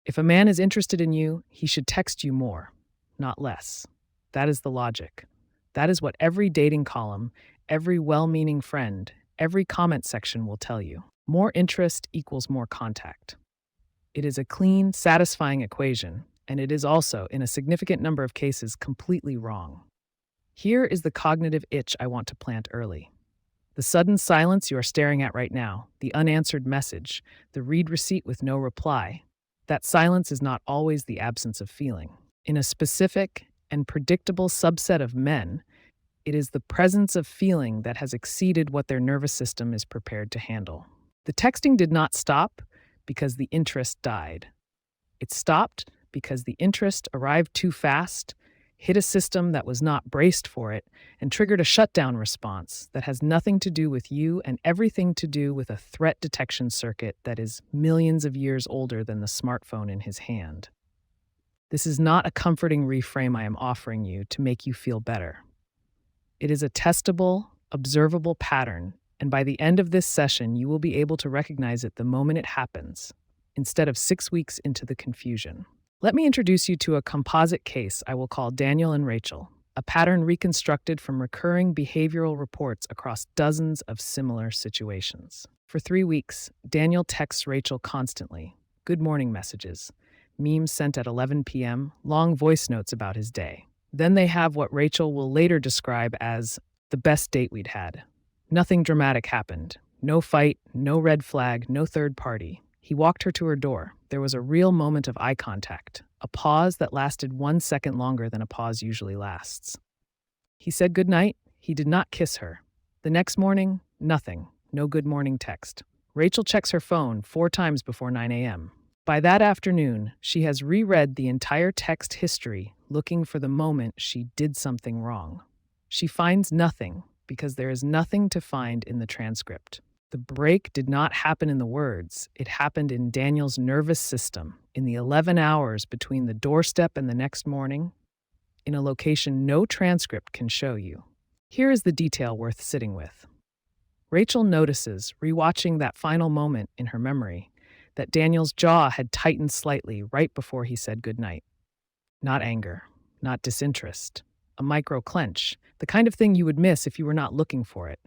If a man is interested in you, he should text you more, not less. That is the logic. That is what every dating column, every well-meaning friend, every comment section will tell you. More interest equals more contact. It is a clean, satisfying equation, and it is also, in a significant number of cases, completely wrong. Here is the cognitive itch I want to plant early. The sudden silence you are staring at right now, the unanswered message, the read receipt with no reply, that silence is not always the absence of feeling. In a specific and predictable subset of men, it is the presence of feeling that has exceeded what their nervous system is prepared to handle. The texting did not stop because the interest died. It stopped because the interest arrived too fast, hit a system that was not braced for it, and triggered a shutdown response that has nothing to do with you and everything to do with a threat detection circuit that is millions of years older than the smartphone in his hand. This is not a comforting reframe I am offering you to make you feel better. It is a testable, observable pattern, and by the end of this session, you will be able to recognize it the moment it happens, instead of 6 weeks into the confusion. Let me introduce you to a composite case I will call Daniel and Rachel, a pattern reconstructed from recurring behavioral reports across dozens of similar situations. For 3 weeks, Daniel texts Rachel constantly, good morning messages, memes sent at 11 p.m., long voice notes about his day. Then they have what Rachel will later describe as the best date we'd had. Nothing dramatic happened. No fight, no red flag, no third party. He walked her to her door. There was a real moment of eye contact, a pause that lasted 1 second longer than a pause usually lasts. He said goodnight. He did not kiss her. The next morning, nothing. No good morning text. Rachel checks her phone 4 times before 9 a.m. By that afternoon, she has reread the entire text history, looking for the moment she did something wrong. She finds nothing because there is nothing to find in the transcript. The break did not happen in the words. It happened in Daniel's nervous system, in the 11 hours between the doorstep and the next morning, in a location no transcript can show you. Here is the detail worth sitting with. Rachel notices, rewatching that final moment in her memory, that Daniel's jaw had tightened slightly right before he said goodnight. Not anger, not disinterest, a micro clench, the kind of thing you would miss if you were not looking for it.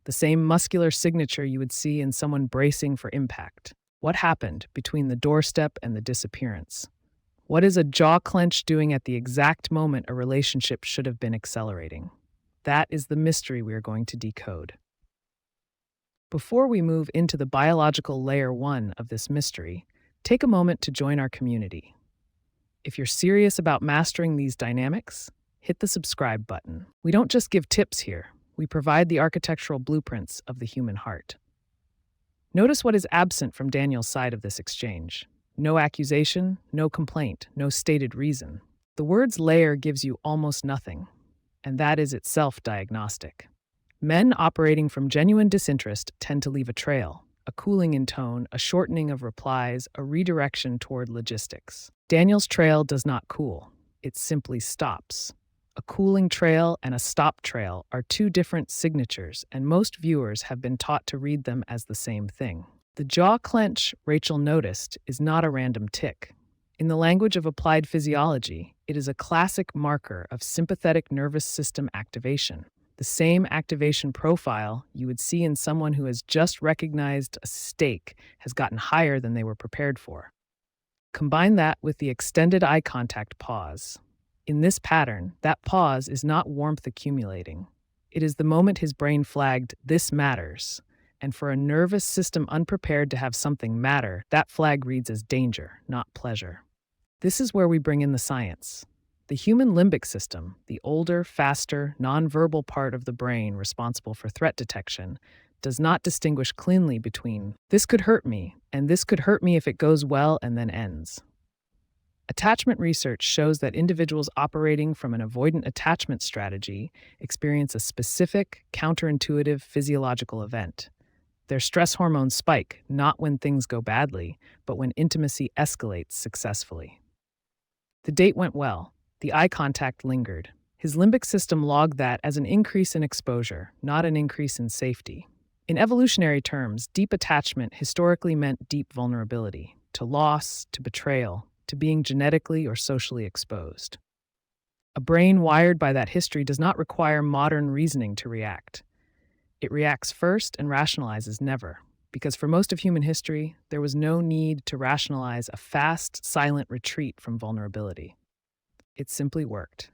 The same muscular signature you would see in someone bracing for impact. What happened between the doorstep and the disappearance? What is a jaw clench doing at the exact moment a relationship should have been accelerating? That is the mystery we are going to decode. Before we move into the biological layer 1 of this mystery, take a moment to join our community. If you're serious about mastering these dynamics, hit the subscribe button. We don't just give tips here. We provide the architectural blueprints of the human heart. Notice what is absent from Daniel's side of this exchange. No accusation, no complaint, no stated reason. The word's layer gives you almost nothing, and that is itself diagnostic. Men operating from genuine disinterest tend to leave a trail, a cooling in tone, a shortening of replies, a redirection toward logistics. Daniel's trail does not cool. It simply stops. A cooling trail and a stop trail are 2 different signatures, and most viewers have been taught to read them as the same thing. The jaw clench Rachel noticed is not a random tick. In the language of applied physiology, it is a classic marker of sympathetic nervous system activation, the same activation profile you would see in someone who has just recognized a stake has gotten higher than they were prepared for. Combine that with the extended eye contact pause. In this pattern, that pause is not warmth accumulating. It is the moment his brain flagged, "This matters." And for a nervous system unprepared to have something matter, that flag reads as danger, not pleasure. This is where we bring in the science. The human limbic system, the older, faster, nonverbal part of the brain responsible for threat detection, does not distinguish cleanly between "this could hurt me" and "this could hurt me if it goes well and then ends." Attachment research shows that individuals operating from an avoidant attachment strategy experience a specific, counterintuitive physiological event. Their stress hormones spike, not when things go badly, but when intimacy escalates successfully. The date went well. The eye contact lingered. His limbic system logged that as an increase in exposure, not an increase in safety. In evolutionary terms, deep attachment historically meant deep vulnerability. to loss, to betrayal, to being genetically or socially exposed. A brain wired by that history does not require modern reasoning to react. It reacts first and rationalizes never, because for most of human history, there was no need to rationalize a fast, silent retreat from vulnerability. It simply worked.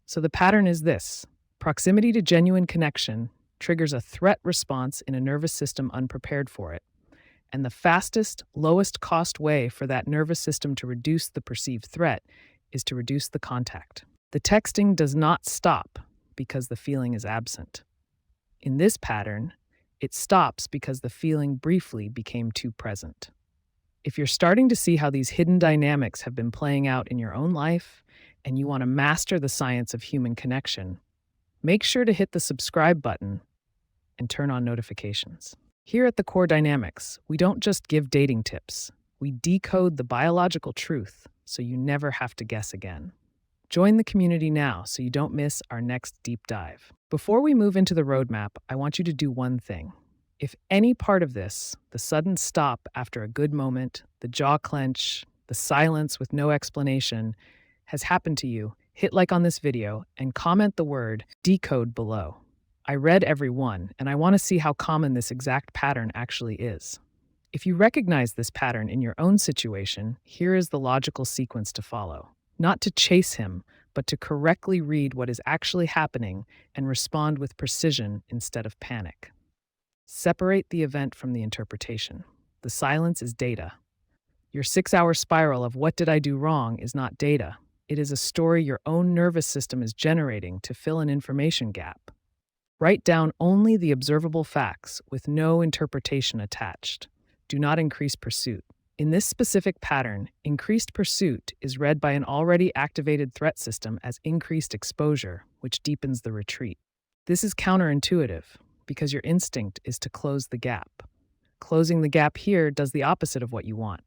So the pattern is this: proximity to genuine connection triggers a threat response in a nervous system unprepared for it. And the fastest, lowest cost way for that nervous system to reduce the perceived threat is to reduce the contact. The texting does not stop because the feeling is absent. In this pattern, it stops because the feeling briefly became too present. If you're starting to see how these hidden dynamics have been playing out in your own life, and you want to master the science of human connection, make sure to hit the subscribe button and turn on notifications. Here at the Core Dynamics, we don't just give dating tips, we decode the biological truth so you never have to guess again. Join the community now so you don't miss our next deep dive. Before we move into the roadmap, I want you to do one thing. If any part of this, the sudden stop after a good moment, the jaw clench, the silence with no explanation, has happened to you, hit like on this video and comment the word decode below. I read every one, and I want to see how common this exact pattern actually is. If you recognize this pattern in your own situation, here is the logical sequence to follow. Not to chase him, but to correctly read what is actually happening and respond with precision instead of panic. Separate the event from the interpretation. The silence is data. Your 6-hour spiral of what did I do wrong is not data. It is a story your own nervous system is generating to fill an information gap. Write down only the observable facts with no interpretation attached. Do not increase pursuit. In this specific pattern, increased pursuit is read by an already activated threat system as increased exposure, which deepens the retreat. This is counterintuitive because your instinct is to close the gap. Closing the gap here does the opposite of what you want.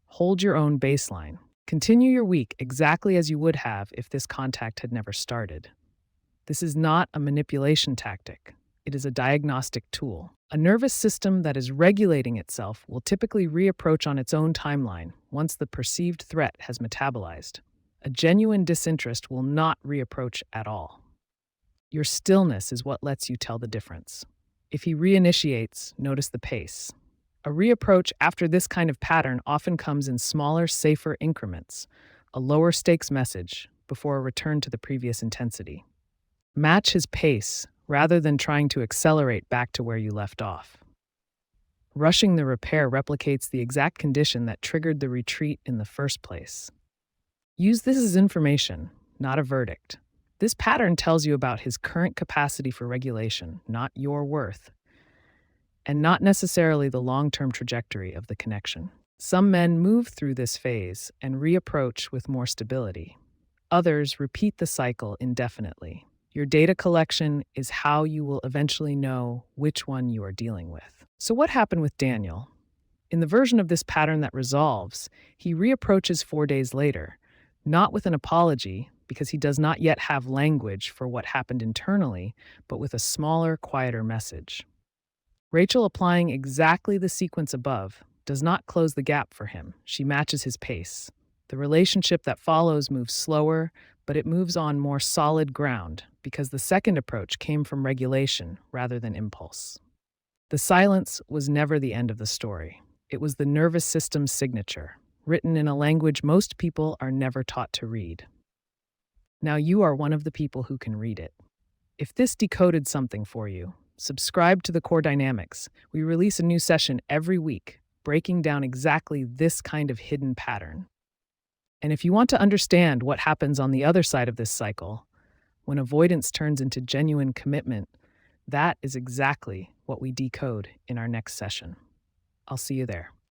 Hold your own baseline. Continue your week exactly as you would have if this contact had never started. This is not a manipulation tactic. It is a diagnostic tool. A nervous system that is regulating itself will typically reapproach on its own timeline once the perceived threat has metabolized. A genuine disinterest will not reapproach at all. Your stillness is what lets you tell the difference. If he reinitiates, notice the pace. A reapproach after this kind of pattern often comes in smaller, safer increments, a lower stakes message before a return to the previous intensity. Match his pace rather than trying to accelerate back to where you left off. Rushing the repair replicates the exact condition that triggered the retreat in the first place. Use this as information, not a verdict. This pattern tells you about his current capacity for regulation, not your worth, and not necessarily the long-term trajectory of the connection. Some men move through this phase and reapproach with more stability. Others repeat the cycle indefinitely. Your data collection is how you will eventually know which one you are dealing with. So what happened with Daniel? In the version of this pattern that resolves, he reapproaches 4 days later, not with an apology, because he does not yet have language for what happened internally, but with a smaller, quieter message. Rachel, applying exactly the sequence above, does not close the gap for him. She matches his pace. The relationship that follows moves slower, but it moves on more solid ground because the second approach came from regulation rather than impulse. The silence was never the end of the story. It was the nervous system's signature, written in a language most people are never taught to read. Now you are one of the people who can read it. If this decoded something for you, subscribe to the Core Dynamics. We release a new session every week, breaking down exactly this kind of hidden pattern. And if you want to understand what happens on the other side of this cycle, when avoidance turns into genuine commitment, that is exactly what we decode in our next session. I'll see you there.